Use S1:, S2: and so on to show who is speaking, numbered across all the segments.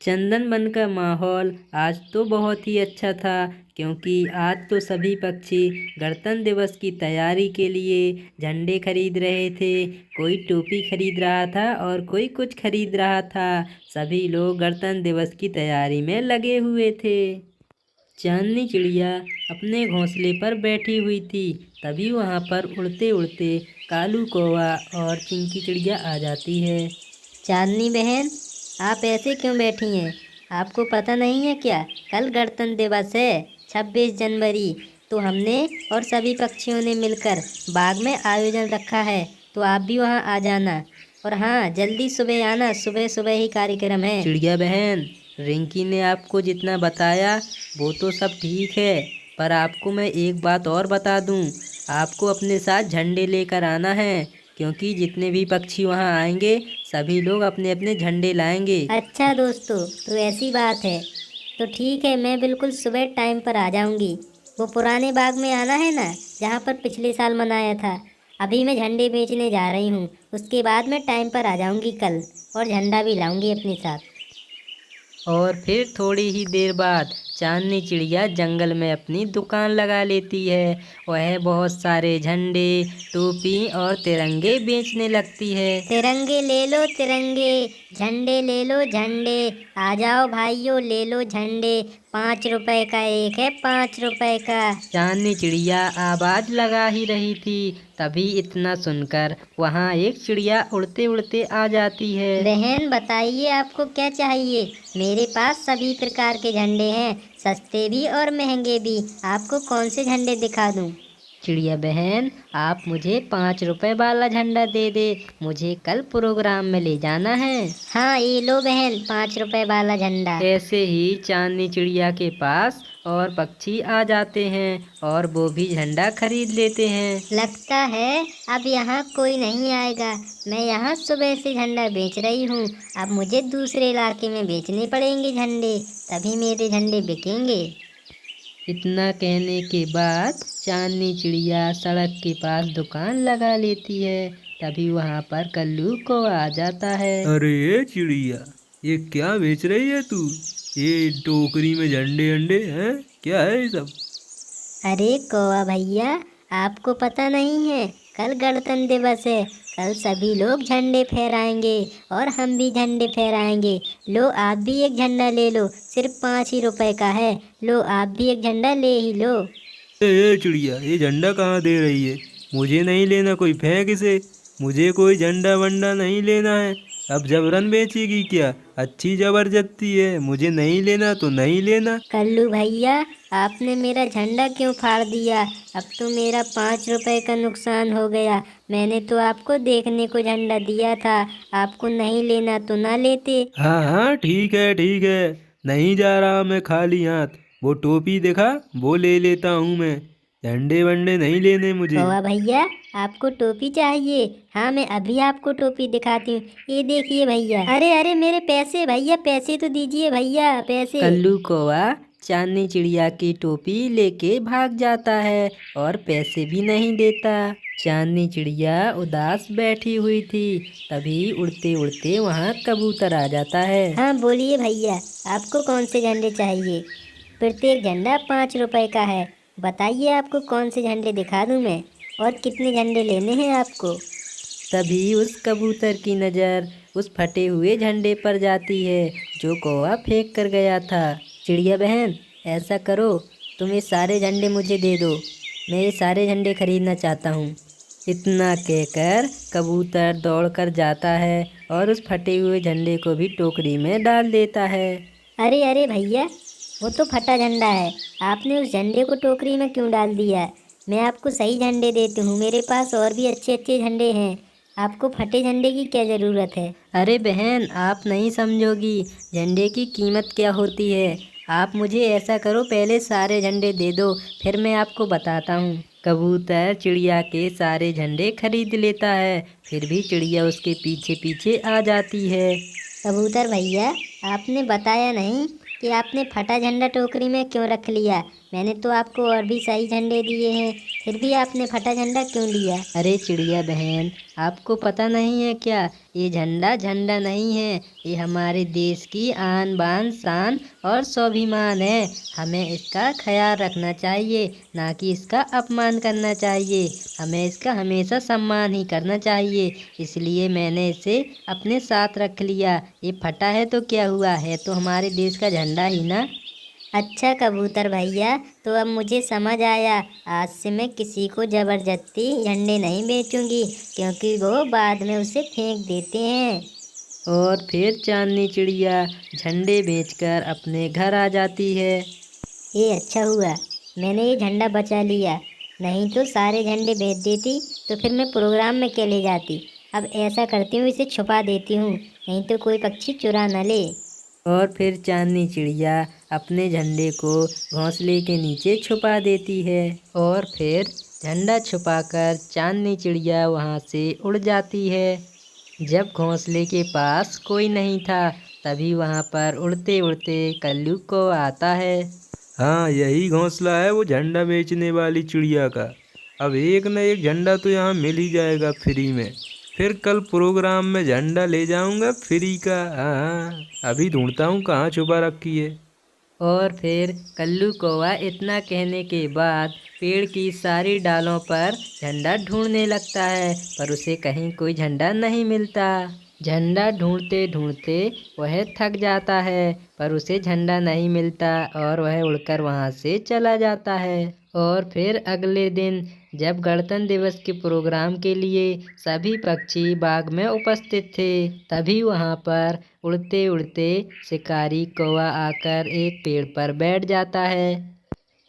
S1: चंदन one का माहौल आज तो बहुत ही अच्छा था, क्योंकि आज तो सभी पक्षी गणतंत्र दिवस की तैयारी के लिए झंडे खरीद रहे थे। कोई टोपी खरीद रहा था और कोई कुछ खरीद रहा था। सभी लोग गणतंत्र दिवस की तैयारी में लगे हुए थे। चांदनी चिड़िया अपने घोंसले पर बैठी हुई थी। तभी वहाँ पर उड़ते उड़ते कालू कौवा और चिंकी चिड़िया आ जाती है।
S2: चांदनी बहन, आप ऐसे क्यों बैठी हैं? आपको पता नहीं है क्या, कल गणतंत्र दिवस है, 26 जनवरी। तो हमने और सभी पक्षियों ने मिलकर बाग में आयोजन रखा है, तो आप भी वहाँ आ जाना। और हाँ, जल्दी सुबह आना, सुबह सुबह ही कार्यक्रम है।
S1: चिड़िया बहन, रिंकी ने आपको जितना बताया वो तो सब ठीक है, पर आपको मैं एक बात और बता दूं। आपको अपने साथ झंडे लेकर आना है, क्योंकि जितने भी पक्षी वहाँ आएंगे सभी लोग अपने अपने झंडे लाएंगे।
S2: अच्छा दोस्तों, तो ऐसी बात है। तो ठीक है, मैं बिल्कुल सुबह टाइम पर आ जाऊंगी। वो पुराने बाग में आना है ना, जहाँ पर पिछले साल मनाया था। अभी मैं झंडे बेचने जा रही हूँ, उसके बाद मैं टाइम पर आ जाऊंगी कल, और झंडा भी लाऊंगी अपने साथ।
S1: और फिर थोड़ी ही देर बाद चांदनी चिड़िया जंगल में अपनी दुकान लगा लेती है। वह बहुत सारे झंडे, टोपी और तिरंगे बेचने लगती है।
S2: तिरंगे ले लो तिरंगे, झंडे ले लो झंडे, आ जाओ भाइयों ले लो झंडे, 5 रुपए का एक है, 5 रुपए का।
S1: चांदनी चिड़िया आवाज लगा ही रही थी, तभी इतना सुनकर वहाँ एक चिड़िया उड़ते उड़ते आ जाती है।
S2: बहन बताइए, आपको क्या चाहिए? मेरे पास सभी प्रकार के झंडे हैं, सस्ते भी और महंगे भी। आपको कौन से झंडे दिखा दूं?
S1: चिड़िया बहन, आप मुझे 5 रुपए वाला झंडा दे दे, मुझे कल प्रोग्राम में ले जाना है।
S2: हाँ, ये लो बहन, 5 रुपए वाला झंडा।
S1: ऐसे ही चांदनी चिड़िया के पास और पक्षी आ जाते हैं और वो भी झंडा खरीद लेते हैं।
S2: लगता है अब यहाँ कोई नहीं आएगा। मैं यहाँ सुबह से झंडा बेच रही हूँ, अब मुझे दूसरे इलाके में बेचने पड़ेंगे झंडे, तभी मेरे झंडे बिकेंगे।
S1: इतना कहने के बाद चांदनी चिड़िया सड़क के पास दुकान लगा लेती है। तभी वहाँ पर कल्लू को आ जाता है।
S3: अरे ये चिड़िया, ये क्या बेच रही है तू? ये टोकरी में झंडे अंडे हैं, क्या है ये सब?
S2: अरे कौवा भैया, आपको पता नहीं है, कल गणतंत्र दिवस है। कल सभी लोग झंडे फहराएंगे और हम भी झंडे फहराएंगे। लो आप भी एक झंडा ले लो, सिर्फ 5 ही रुपए का है। लो आप भी एक झंडा ले ही लो।
S3: ये चिड़िया, ये झंडा कहाँ दे रही है? मुझे नहीं लेना, कोई फेंक इसे। मुझे कोई झंडा वंडा नहीं लेना है। अब जबरन बेचेगी क्या? अच्छी जबरदस्ती है, मुझे नहीं लेना तो नहीं लेना।
S2: कल्लू भैया, आपने मेरा झंडा क्यों फाड़ दिया? अब तो मेरा 5 रुपए का नुकसान हो गया। मैंने तो आपको देखने को झंडा दिया था, आपको नहीं लेना तो ना लेते।
S3: हाँ हाँ, ठीक है ठीक है, नहीं जा रहा मैं खाली हाथ। वो टोपी दिखा, वो ले लेता हूँ मैं। झंडे वंडे नहीं लेने मुझे।
S2: कौवा भैया, आपको टोपी चाहिए? हाँ, मैं अभी आपको टोपी दिखाती हूँ। ये देखिए भैया। अरे अरे, मेरे पैसे भैया, पैसे तो दीजिए भैया, पैसे।
S1: कल्लू कौवा चांदनी चिड़िया की टोपी लेके भाग जाता है और पैसे भी नहीं देता। चांदनी चिड़िया उदास बैठी हुई थी, तभी उड़ते उड़ते वहाँ कबूतर आ जाता है।
S2: हाँ बोलिए भैया, आपको कौन से झंडे चाहिए? प्रत्येक झंडा 5 रुपए का है। बताइए आपको कौन से झंडे दिखा दूँ मैं, और कितने झंडे लेने हैं आपको?
S1: तभी उस कबूतर की नज़र उस फटे हुए झंडे पर जाती है जो कौवा फेंक कर गया था। चिड़िया बहन, ऐसा करो, तुम ये सारे झंडे मुझे दे दो, मैं ये सारे झंडे खरीदना चाहता हूँ। इतना कहकर कबूतर दौड़कर जाता है और उस फटे हुए झंडे को भी टोकरी में डाल देता है।
S2: अरे अरे भैया, वो तो फटा झंडा है, आपने उस झंडे को टोकरी में क्यों डाल दिया? मैं आपको सही झंडे देती हूँ, मेरे पास और भी अच्छे अच्छे झंडे हैं। आपको फटे झंडे की क्या ज़रूरत है?
S1: अरे बहन, आप नहीं समझोगी झंडे की कीमत क्या होती है। आप मुझे ऐसा करो, पहले सारे झंडे दे दो, फिर मैं आपको बताता हूँ। कबूतर चिड़िया के सारे झंडे खरीद लेता है, फिर भी चिड़िया उसके पीछे पीछे आ जाती है।
S2: कबूतर भैया, आपने बताया नहीं कि आपने फटा झंडा टोकरी में क्यों रख लिया। मैंने तो आपको और भी सही झंडे दिए हैं, फिर भी आपने फटा झंडा क्यों लिया?
S1: अरे चिड़िया बहन, आपको पता नहीं है क्या? ये झंडा झंडा नहीं है, ये हमारे देश की आन बान शान और स्वाभिमान है। हमें इसका ख्याल रखना चाहिए, ना कि इसका अपमान करना चाहिए। हमें इसका हमेशा सम्मान ही करना चाहिए। इसलिए मैंने इसे अपने साथ रख लिया। ये फटा है तो क्या हुआ, है तो हमारे देश का झंडा ही ना।
S2: अच्छा कबूतर भैया, तो अब मुझे समझ आया। आज से मैं किसी को ज़बरदस्ती झंडे नहीं बेचूंगी, क्योंकि वो बाद में उसे फेंक देते हैं।
S1: और फिर चांदनी चिड़िया झंडे बेचकर अपने घर आ जाती है।
S2: ये अच्छा हुआ मैंने ये झंडा बचा लिया, नहीं तो सारे झंडे बेच देती तो फिर मैं प्रोग्राम में क्या ले जाती। अब ऐसा करती हूँ, इसे छुपा देती हूँ, नहीं तो कोई पक्षी चुरा न ले।
S1: और फिर चांदनी चिड़िया अपने झंडे को घोंसले के नीचे छुपा देती है। और फिर झंडा छुपाकर चांदनी चिड़िया वहाँ से उड़ जाती है। जब घोंसले के पास कोई नहीं था, तभी वहाँ पर उड़ते उड़ते कल्लू को आता है।
S3: हाँ, यही घोंसला है वो झंडा बेचने वाली चिड़िया का। अब एक न एक झंडा तो यहाँ मिल ही जाएगा फ्री में। फिर कल प्रोग्राम में झंडा ले जाऊंगा फ्री का। हाँ, अभी ढूंढता हूँ कहाँ छुपा रखी है।
S1: और फिर कल्लू कौवा इतना कहने के बाद पेड़ की सारी डालों पर झंडा ढूंढने लगता है, पर उसे कहीं कोई झंडा नहीं मिलता। झंडा ढूंढते ढूंढते वह थक जाता है, पर उसे झंडा नहीं मिलता और वह उड़कर वहाँ से चला जाता है। और फिर अगले दिन जब गणतंत्र दिवस के प्रोग्राम के लिए सभी पक्षी बाग में उपस्थित थे, तभी वहाँ पर उड़ते उड़ते शिकारी कौवा आकर एक पेड़ पर बैठ जाता है।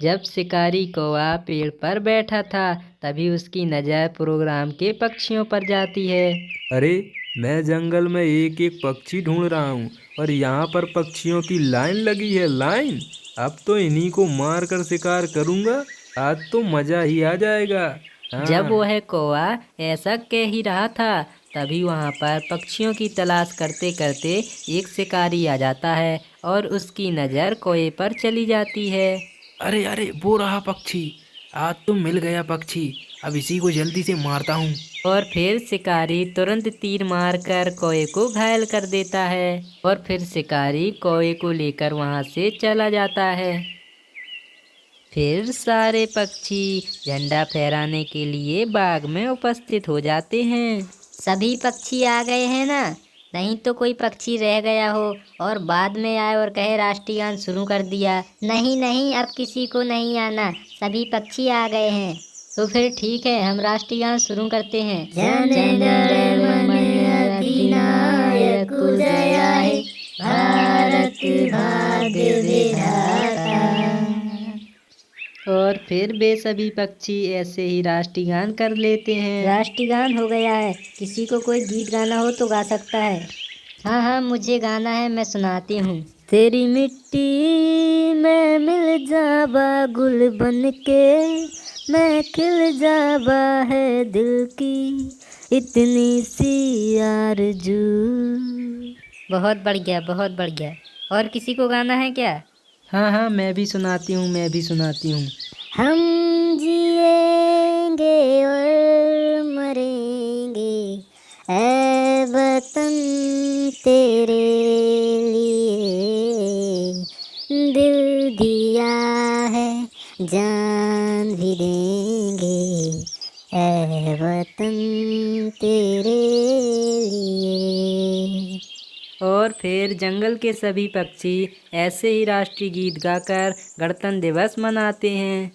S1: जब शिकारी कौवा पेड़ पर बैठा था, तभी उसकी नज़र प्रोग्राम के पक्षियों पर जाती है।
S3: अरे, मैं जंगल में एक एक पक्षी ढूंढ रहा हूँ और यहाँ पर पक्षियों की लाइन लगी है, लाइन। अब तो इन्हीं को मार कर शिकार करूँगा। आज तो मज़ा ही आ जाएगा।
S1: जब
S3: हाँ।
S1: वह कौवा ऐसा कह ही रहा था, तभी वहाँ पर पक्षियों की तलाश करते करते एक शिकारी आ जाता है और उसकी नज़र कौवे पर चली जाती है।
S3: अरे अरे, वो रहा पक्षी। आज तो मिल गया पक्षी। अब इसी को जल्दी से मारता हूँ।
S1: और फिर शिकारी तुरंत तीर मारकर कौवे को घायल कर देता है। और फिर शिकारी कौवे को लेकर वहाँ से चला जाता है। फिर सारे पक्षी झंडा फहराने के लिए बाग में उपस्थित हो जाते हैं।
S2: सभी पक्षी आ गए हैं ना? नहीं तो कोई पक्षी रह गया हो और बाद में आए और कहे राष्ट्रीय गान शुरू कर दिया। नहीं नहीं, अब किसी को नहीं आना, सभी पक्षी आ गए हैं।
S1: तो फिर ठीक है, हम राष्ट्रीय गान शुरू करते हैं।
S2: जन गण मन अधिनायक जय हे, भारत भाग्य विधाता।
S1: और फिर वे सभी पक्षी ऐसे ही राष्ट्रीय गान कर लेते हैं।
S2: राष्ट्रीय गान हो गया है, किसी को कोई गीत गाना हो तो गा सकता है। हाँ हाँ, मुझे गाना है, मैं सुनाती हूँ। तेरी मिट्टी में मिल जावा गुल बन के, मैं खिल जावा है दिल की इतनी सी आरज़ू। बहुत बढ़िया, बहुत बढ़िया। और किसी को गाना है क्या?
S1: हाँ हाँ, मैं भी सुनाती हूँ, मैं भी सुनाती हूँ।
S2: हम जिएंगे और मरेंगे ऐ वतन तेरे लिए, दिल दिया है जान भी देंगे ऐ वतन तेरे लिए।
S1: और फिर जंगल के सभी पक्षी ऐसे ही राष्ट्रीय गीत गाकर गणतंत्र दिवस मनाते हैं।